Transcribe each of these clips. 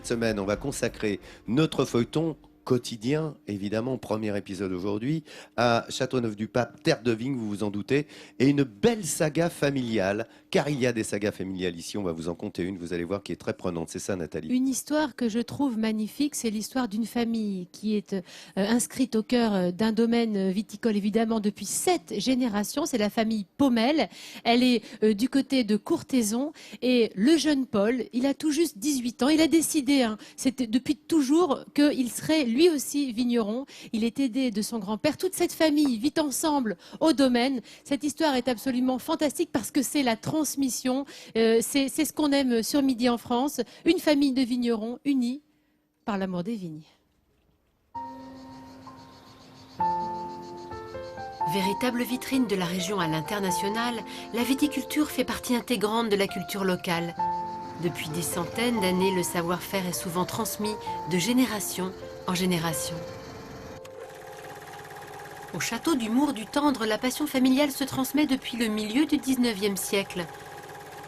semaine, on va consacrer notre feuilleton quotidien, évidemment, premier épisode aujourd'hui, à Châteauneuf-du-Pape, terre de vigne, vous vous en doutez, et une belle saga familiale, car il y a des sagas familiales ici, on va vous en conter une, vous allez voir, qui est très prenante. C'est ça, Nathalie? Une histoire que je trouve magnifique, c'est l'histoire d'une famille qui est inscrite au cœur d'un domaine viticole, évidemment, depuis 7 générations. C'est la famille Paumelle. Elle est du côté de Courthézon. Et le jeune Paul, il a tout juste 18 ans. Il a décidé, c'était depuis toujours, qu'il serait lui aussi vigneron. Il est aidé de son grand-père. Toute cette famille vit ensemble au domaine. Cette histoire est absolument fantastique parce que c'est la transmission. C'est ce qu'on aime sur Midi en France. Une famille de vignerons unis par l'amour des vignes. Véritable vitrine de la région à l'international, la viticulture fait partie intégrante de la culture locale. Depuis des centaines d'années, le savoir-faire est souvent transmis de génération en génération. Au château du Mour du Tendre, la passion familiale se transmet depuis le milieu du 19e siècle.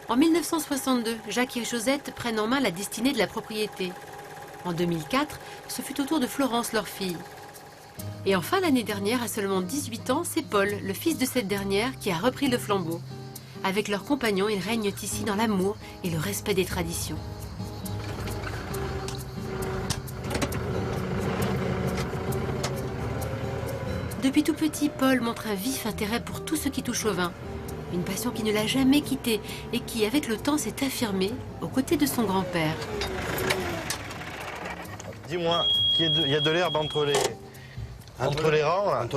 En 1962, Jacques et Josette prennent en main la destinée de la propriété. En 2004, ce fut au tour de Florence, leur fille. Et enfin, l'année dernière, à seulement 18 ans, c'est Paul, le fils de cette dernière, qui a repris le flambeau. Avec leurs compagnons, ils règnent ici dans l'amour et le respect des traditions. Depuis tout petit, Paul montre un vif intérêt pour tout ce qui touche au vin. Une passion qui ne l'a jamais quitté et qui, avec le temps, s'est affirmée aux côtés de son grand-père. Dis-moi, il y a de l'herbe entre les rangs. Là.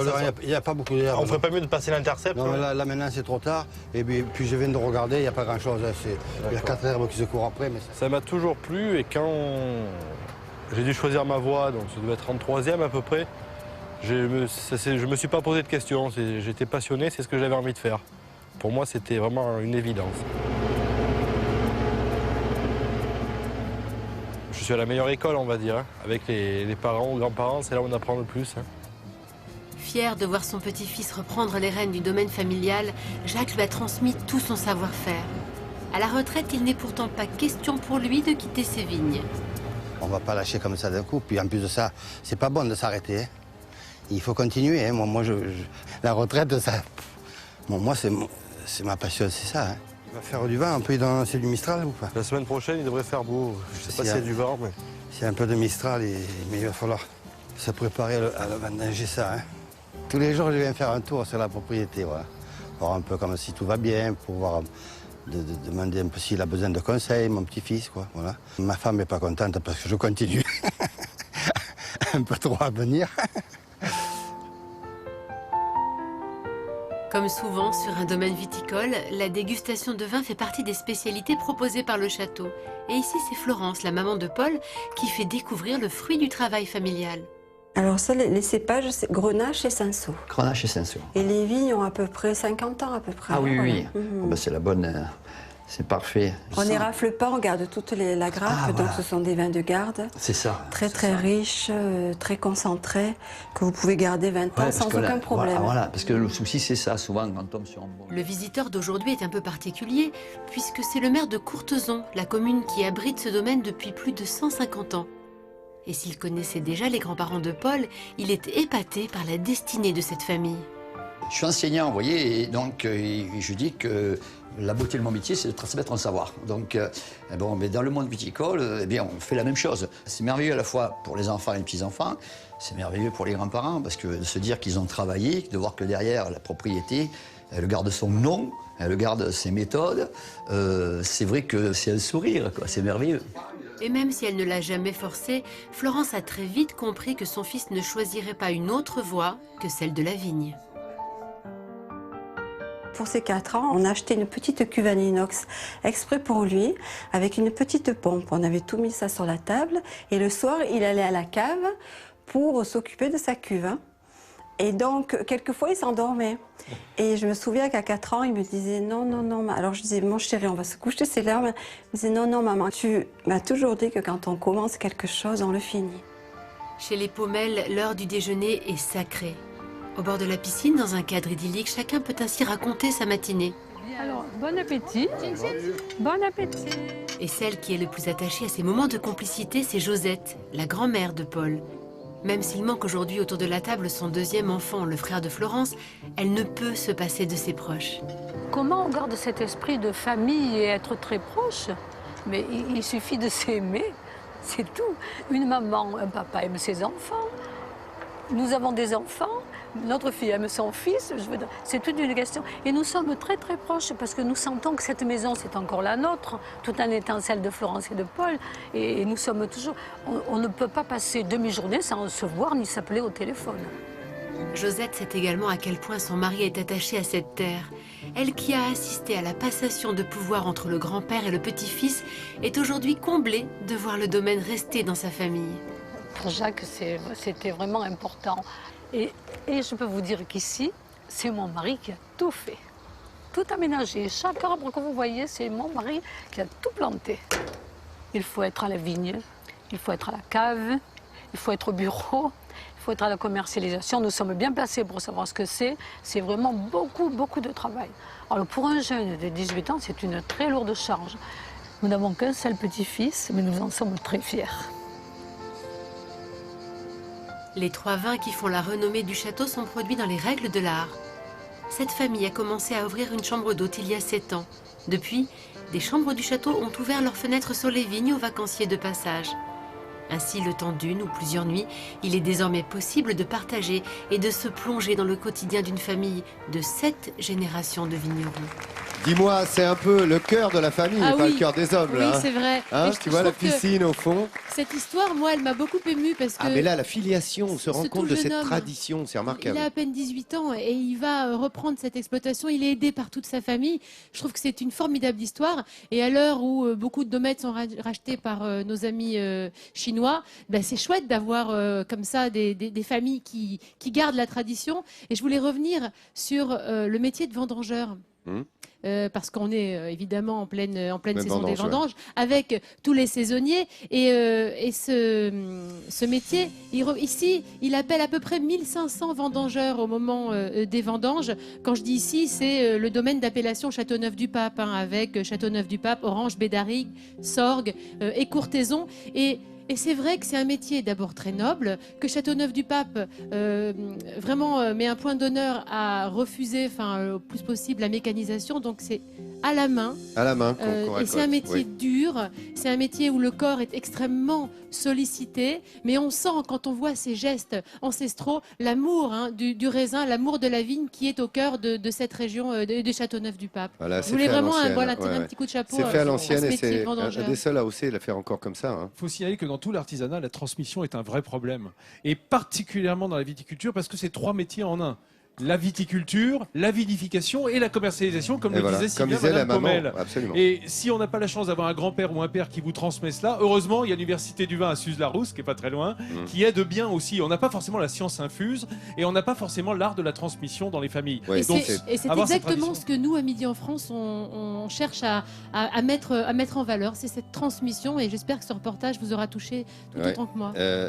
Il n'y a pas beaucoup d'herbe. On ne ferait pas mieux de passer l'intercept? Non, là maintenant c'est trop tard. Et puis je viens de regarder, il n'y a pas grand-chose. Il y a 4 herbes qui se courent après. Mais ça m'a toujours plu et quand j'ai dû choisir ma voie, donc ça devait être en 3e à peu près, je me suis pas posé de questions. J'étais passionné, c'est ce que j'avais envie de faire. Pour moi, c'était vraiment une évidence. Je suis à la meilleure école, on va dire. Hein. Avec les parents ou grands-parents, c'est là où on apprend le plus. Hein. Fier de voir son petit-fils reprendre les rênes du domaine familial, Jacques lui a transmis tout son savoir-faire. À la retraite, il n'est pourtant pas question pour lui de quitter ses vignes. On ne va pas lâcher comme ça d'un coup. Puis en plus de ça, c'est pas bon de s'arrêter. Hein. Il faut continuer. Hein. La retraite, ça... Bon, moi, c'est ma passion, c'est ça. Hein. On va faire du vin, c'est du Mistral ou pas? La semaine prochaine, il devrait faire beau. Je sais pas s'il y a du vent, mais... S'il y a un peu de Mistral, mais il va falloir se préparer à vendanger ça. Hein. Tous les jours, je viens faire un tour sur la propriété, voilà. Voir un peu comme si tout va bien, pour voir, demander un peu s'il a besoin de conseils, mon petit-fils, quoi, voilà. Ma femme n'est pas contente parce que je continue un peu trop à venir. Comme souvent sur un domaine viticole, la dégustation de vin fait partie des spécialités proposées par le château. Et ici, c'est Florence, la maman de Paul, qui fait découvrir le fruit du travail familial. Alors ça, les cépages, c'est Grenache et Cinsault. Grenache et Cinsault. Et les vignes ont à peu près 50 ans à peu près. Ah oui, oui. Voilà. Oh, ben c'est la bonne... c'est parfait. On n'érafle pas, on garde toute la grappe, donc voilà. Ce sont des vins de garde. C'est ça. Très riches, très concentrés, que vous pouvez garder 20 ans sans aucun problème. Voilà, parce que le souci c'est ça, souvent quand on tombe sur un bon... Le visiteur d'aujourd'hui est un peu particulier, puisque c'est le maire de Courthézon, la commune qui abrite ce domaine depuis plus de 150 ans. Et s'il connaissait déjà les grands-parents de Paul, il est épaté par la destinée de cette famille. Je suis enseignant, vous voyez, et donc je dis que la beauté de mon métier, c'est de transmettre un savoir. Donc, mais dans le monde viticole, on fait la même chose. C'est merveilleux à la fois pour les enfants et les petits-enfants, c'est merveilleux pour les grands-parents, parce que de se dire qu'ils ont travaillé, de voir que derrière la propriété, elle garde son nom, elle garde ses méthodes, c'est vrai que c'est un sourire, quoi, c'est merveilleux. Et même si elle ne l'a jamais forcé, Florence a très vite compris que son fils ne choisirait pas une autre voie que celle de la vigne. Pour ses 4 ans, on a acheté une petite cuve en inox exprès pour lui, avec une petite pompe. On avait tout mis ça sur la table, et le soir, il allait à la cave pour s'occuper de sa cuve. Et donc, quelquefois, il s'endormait. Et je me souviens qu'à 4 ans, il me disait non, non, non. Alors je disais, mon chéri, on va se coucher, c'est l'heure. Il me disait non, non, maman, tu m'as toujours dit que quand on commence quelque chose, on le finit. Chez les Paumelle, l'heure du déjeuner est sacrée. Au bord de la piscine, dans un cadre idyllique, chacun peut ainsi raconter sa matinée. Alors, bon appétit. Bon appétit. Et celle qui est le plus attachée à ces moments de complicité, c'est Josette, la grand-mère de Paul. Même s'il manque aujourd'hui autour de la table son deuxième enfant, le frère de Florence, elle ne peut se passer de ses proches. Comment on garde cet esprit de famille et être très proche? Mais il suffit de s'aimer, c'est tout. Une maman, un papa aime ses enfants. Nous avons des enfants, notre fille aime son fils, c'est toute une question. Et nous sommes très très proches parce que nous sentons que cette maison c'est encore la nôtre, tout en étant celle de Florence et de Paul. Et nous sommes toujours, on ne peut pas passer demi-journée sans se voir ni s'appeler au téléphone. Josette sait également à quel point son mari est attaché à cette terre. Elle qui a assisté à la passation de pouvoir entre le grand-père et le petit-fils est aujourd'hui comblée de voir le domaine rester dans sa famille. Pour Jacques, c'était vraiment important. Et je peux vous dire qu'ici, c'est mon mari qui a tout fait, tout aménagé. Chaque arbre que vous voyez, c'est mon mari qui a tout planté. Il faut être à la vigne, il faut être à la cave, il faut être au bureau, il faut être à la commercialisation. Nous sommes bien placés pour savoir ce que c'est. C'est vraiment beaucoup, beaucoup de travail. Alors pour un jeune de 18 ans, c'est une très lourde charge. Nous n'avons qu'un seul petit-fils, mais nous en sommes très fiers. Les 3 vins qui font la renommée du château sont produits dans les règles de l'art. Cette famille a commencé à ouvrir une chambre d'hôte il y a 7 ans. Depuis, des chambres du château ont ouvert leurs fenêtres sur les vignes aux vacanciers de passage. Ainsi, le temps d'une ou plusieurs nuits, il est désormais possible de partager et de se plonger dans le quotidien d'une famille de 7 générations de vignerons. Dis-moi, c'est un peu le cœur de la famille, Ah pas oui. le cœur des hommes, Oui, là. c'est vrai. Hein, Et je tu vois la trouve que piscine au fond. Cette histoire, moi, elle m'a beaucoup émue parce que... Ah, mais là, la filiation, on se rend ce compte tout de jeune cette homme, tradition, c'est il remarquable. a à peine 18 ans et il va reprendre cette exploitation. Il est aidé par toute sa famille. Je trouve que c'est une formidable histoire. Et à l'heure où beaucoup de domaines sont rachetés par nos amis chinois, ben, c'est chouette d'avoir comme ça des familles qui gardent la tradition. Et je voulais revenir sur le métier de vendangeur. Parce qu'on est évidemment en pleine saison des vendanges, avec tous les saisonniers. Et ce métier, ici, il appelle à peu près 1500 vendangeurs au moment des vendanges. Quand je dis ici, c'est le domaine d'appellation Châteauneuf-du-Pape, hein, avec Châteauneuf-du-Pape, Orange, Bédarigue, Sorgues et Courthézon. Et c'est vrai que c'est un métier d'abord très noble, que Châteauneuf-du-Pape vraiment met un point d'honneur à refuser au plus possible la mécanisation. Donc c'est à la main. À la main, Et c'est un métier dur, c'est un métier où le corps est extrêmement sollicité, mais on sent quand on voit ces gestes ancestraux l'amour du raisin, l'amour de la vigne qui est au cœur de cette région de Châteauneuf-du-Pape. Voilà, Je voulais vraiment tirer un petit coup de chapeau. C'est fait à l'ancienne ce et métier de c'est un vendangeur. des seuls à hausser la faire encore comme ça. Hein. Il faut signaler que dans tout l'artisanat, la transmission est un vrai problème. Et particulièrement dans la viticulture, parce que c'est 3 métiers en un. La viticulture, la vinification et la commercialisation, comme Et le voilà, disait comme Sylvia disait la Madame maman, Pommel. absolument. Et si on n'a pas la chance d'avoir un grand-père ou un père qui vous transmet cela, heureusement, il y a l'Université du vin à Suse-la-Rousse, qui est pas très loin, qui aide bien aussi. On n'a pas forcément la science infuse et on n'a pas forcément l'art de la transmission dans les familles. Ouais, Et Donc, c'est avoir cette exactement tradition. ce que nous, à Midi en France, on cherche à mettre en valeur. C'est cette transmission et j'espère que ce reportage vous aura touché tout Ouais. autant que moi.